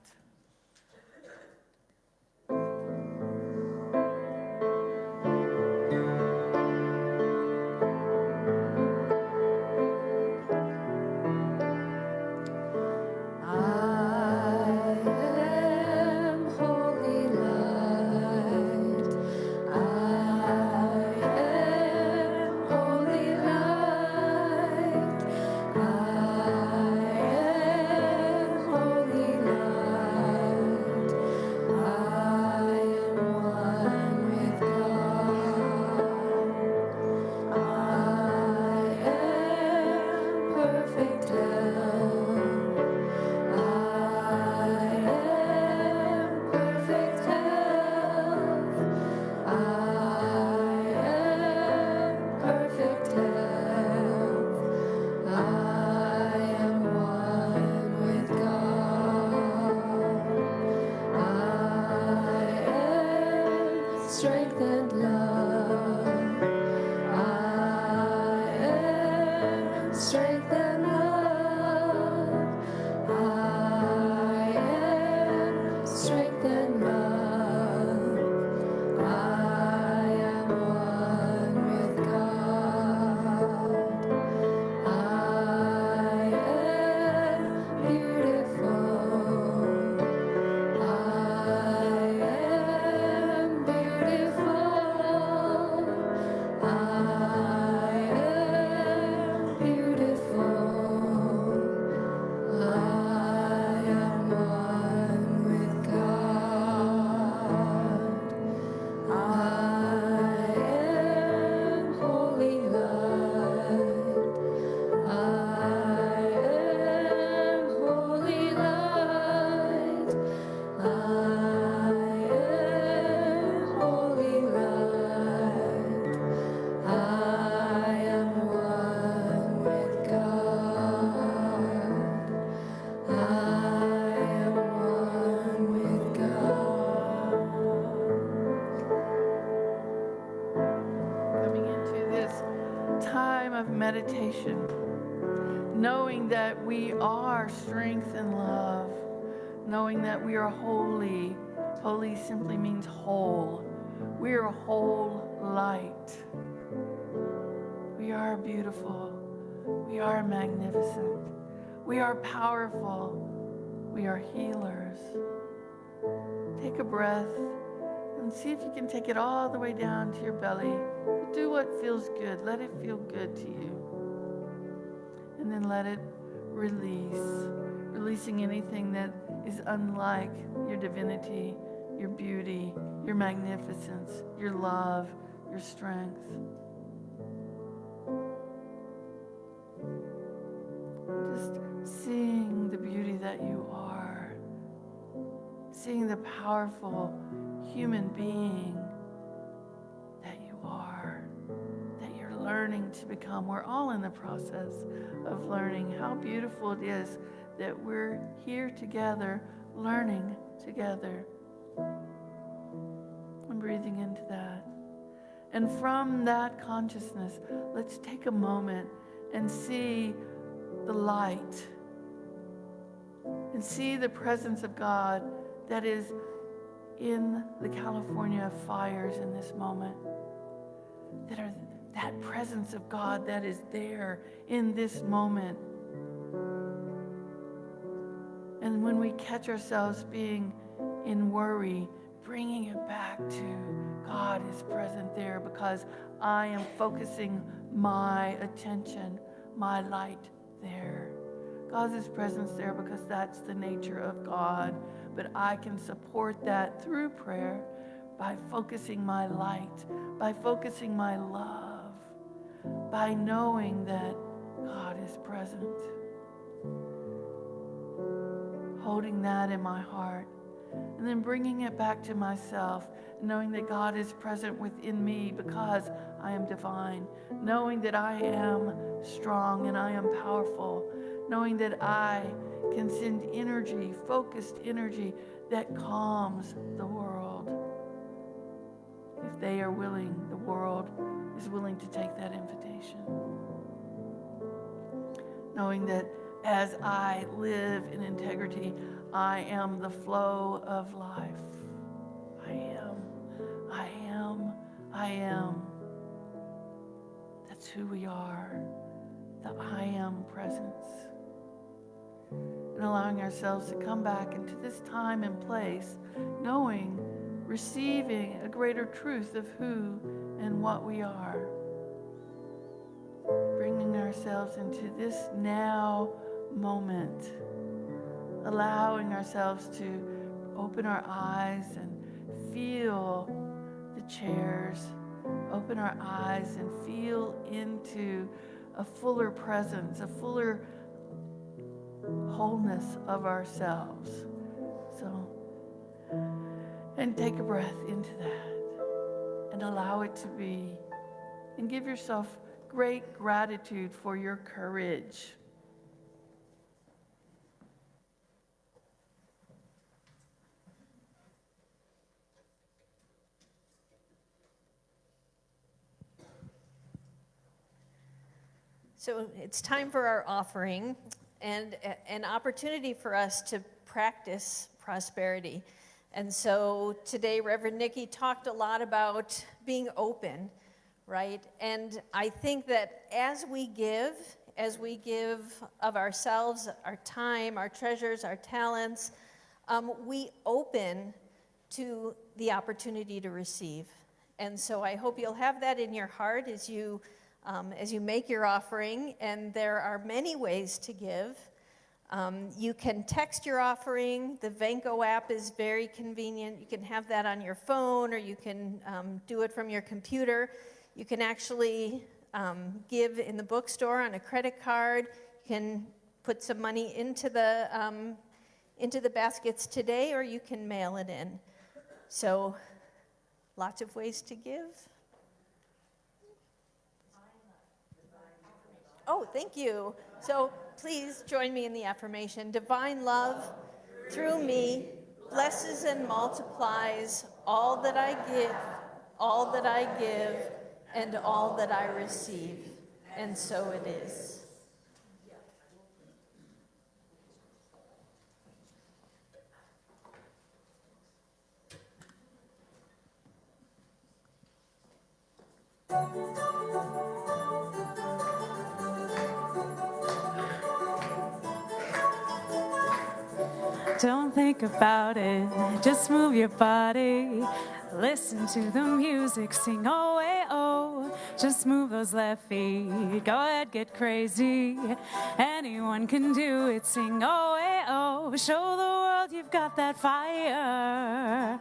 Meditation. knowing that we are strength and love, knowing that we are holy. Holy simply means whole. We are whole light. We are beautiful. We are magnificent. We are powerful. We are healers. Take a breath and see if you can take it all the way down to your belly. Do what feels good. Let it feel good to you. And then let it release. Releasing anything that is unlike your divinity, your beauty, your magnificence, your love, your strength. Just seeing the beauty that you are. Seeing the powerful human being that you are, that you're learning to become. We're all in the process of learning how beautiful it is that we're here together, learning together. I'm breathing into that. And from that consciousness, let's take a moment and see the light and see the presence of God that is in the California fires in this moment. That presence of God that is there in this moment. And when we catch ourselves being in worry, bringing it back to God is present there because I am focusing my attention, my light there. God's presence there because that's the nature of God. But I can support that through prayer by focusing my light, by focusing my love, by knowing that God is present. Holding that in my heart, and then bringing it back to myself, knowing that God is present within me because I am divine, knowing that I am strong and I am powerful, knowing that I can send energy, focused energy that calms the world. If they are willing, the world is willing to take that invitation. Knowing that as I live in integrity, I am the flow of life. I am. That's who we are. The I am presence. And allowing ourselves to come back into this time and place, knowing, receiving a greater truth of who and what we are. Bringing ourselves into this now moment. Allowing ourselves to open our eyes and feel the chairs. Open our eyes and feel into a fuller presence, a fuller wholeness of ourselves. So, and take a breath into that and allow it to be. And give yourself great gratitude for your courage. So it's time for our offering and an opportunity for us to practice prosperity. And so today, Reverend Nickie talked a lot about being open, right? And I think that as we give of ourselves, our time, our treasures, our talents, we open to the opportunity to receive. And so I hope you'll have that in your heart as you make your offering, and there are many ways to give. You can text your offering. The Venko app is very convenient. You can have that on your phone, or you can do it from your computer. You can actually give in the bookstore on a credit card. You can put some money into the baskets today, or you can mail it in. So, lots of ways to give. Oh, thank you. So please join me in the affirmation. Divine love through me blesses and multiplies all that I give, and all that I receive. And so it is. Don't think about it, just move your body. Listen to the music, sing oh, way, oh. Just move those left feet, go ahead, get crazy. Anyone can do it, sing oh, way, oh. Show the world you've got that fire.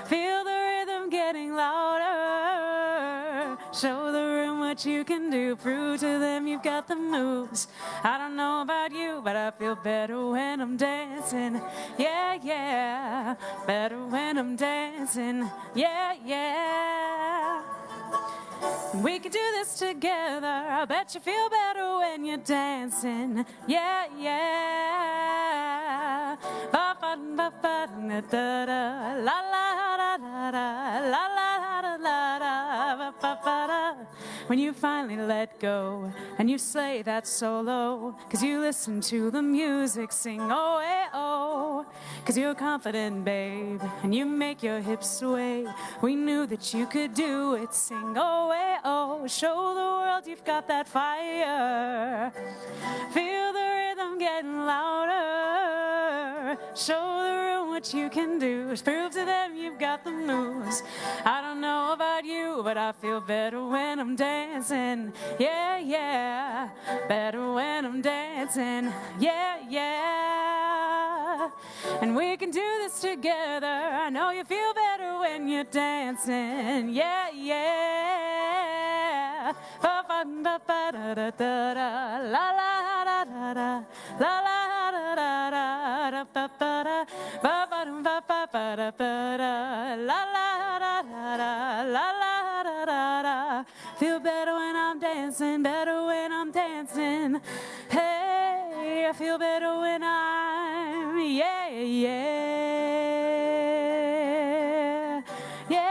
Feel the rhythm getting louder. Show the room what you can do, prove to them you've got the moves. I don't know about you, but I feel better when I'm dancing. Yeah, yeah, better when I'm dancing. Yeah, yeah. We can do this together. I bet you feel better when you're dancing. Yeah, yeah. Ba ba ba ba da da da la la da da da la la da la da ba ba ba da. When you finally let go and you slay that solo, 'cause you listen to the music, sing oh, eh, oh. 'Cause you're confident, babe, and you make your hips sway. We knew that you could do it, sing oh, eh, oh. Show the world you've got that fire. Feel the rhythm getting louder. Show the room what you can do. Prove to them you've got the moves. I don't know about you, but I feel better when I'm dancing. Yeah, yeah. Better when I'm dancing. Yeah, yeah. And we can do this together. I know you feel better when you're dancing. Yeah, yeah. Ba ba ba ba da da da da la la da da da la la da da da da ba ba da ba ba ba ba ba da ba da la la da da da la la da da da. Feel better when I'm dancing, better when I'm dancing. Hey, I feel better when I'm yeah, yeah, yeah.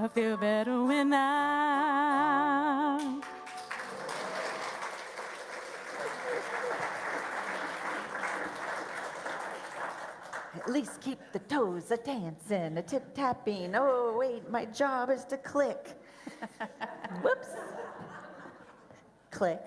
I feel better when I'm. At least keep the toes a dancing, a tip tapping. Oh, wait, my job is to click. Whoops. Click.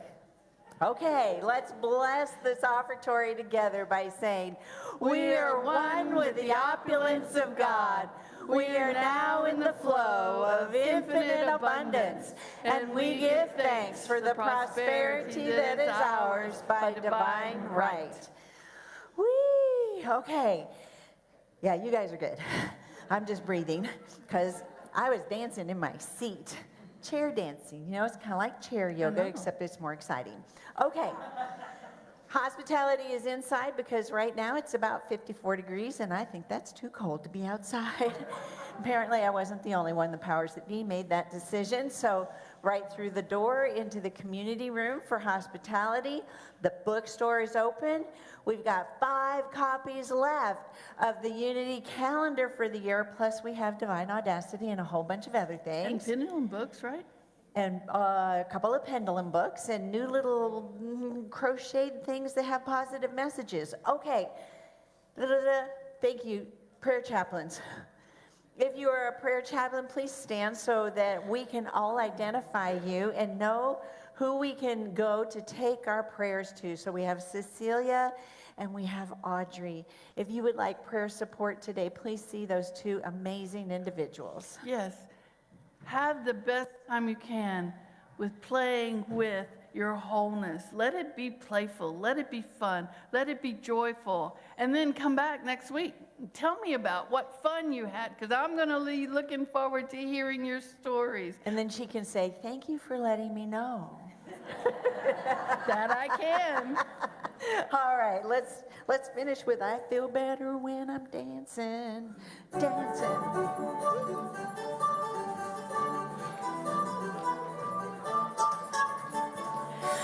Okay, let's bless this offertory together by saying, we are one with the opulence of God. We are now in the flow of infinite abundance, and we give thanks for the prosperity that is ours by divine right. Whee! Okay. Yeah, you guys are good. I'm just breathing because I was dancing in my seat. Chair dancing, you know, it's kind of like chair yoga, except it's more exciting. Okay. Hospitality is inside because right now it's about 54 degrees, and I think that's too cold to be outside. Apparently, I wasn't the only one. The powers that be made that decision. So right through the door into the community room for hospitality. The bookstore is open. We've got 5 copies left of the Unity calendar for the year, plus we have Divine Audacity and a whole bunch of other And things. Pendulum books, right? And a couple of pendulum books and new little crocheted things that have positive messages. Okay. Thank you, prayer chaplains. If you are a prayer chaplain, please stand so that we can all identify you and know who we can go to take our prayers to. So we have Cecilia and we have Audrey. If you would like prayer support today, please see those 2 amazing individuals. Yes. Have the best time you can with playing with your wholeness. Let it be playful. Let it be fun. Let it be joyful. And then come back next week. Tell me about what fun you had, because I'm going to be looking forward to hearing your stories. And then she can say, thank you for letting me know. That I can. All right, let's finish with I feel better when I'm dancing, dancing.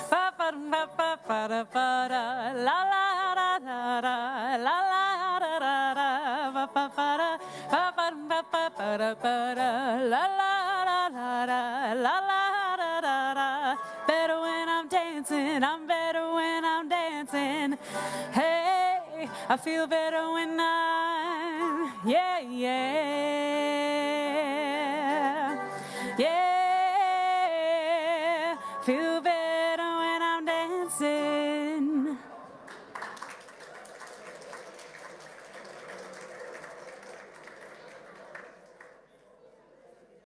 Ba ba ba ba ba da ba da la la da da da la la da da da ba ba ba da ba ba ba ba ba da ba da la la da da da la la da da da. Better when I'm dancing, I'm better when I'm dancing. Hey, I feel better when I'm yeah, yeah.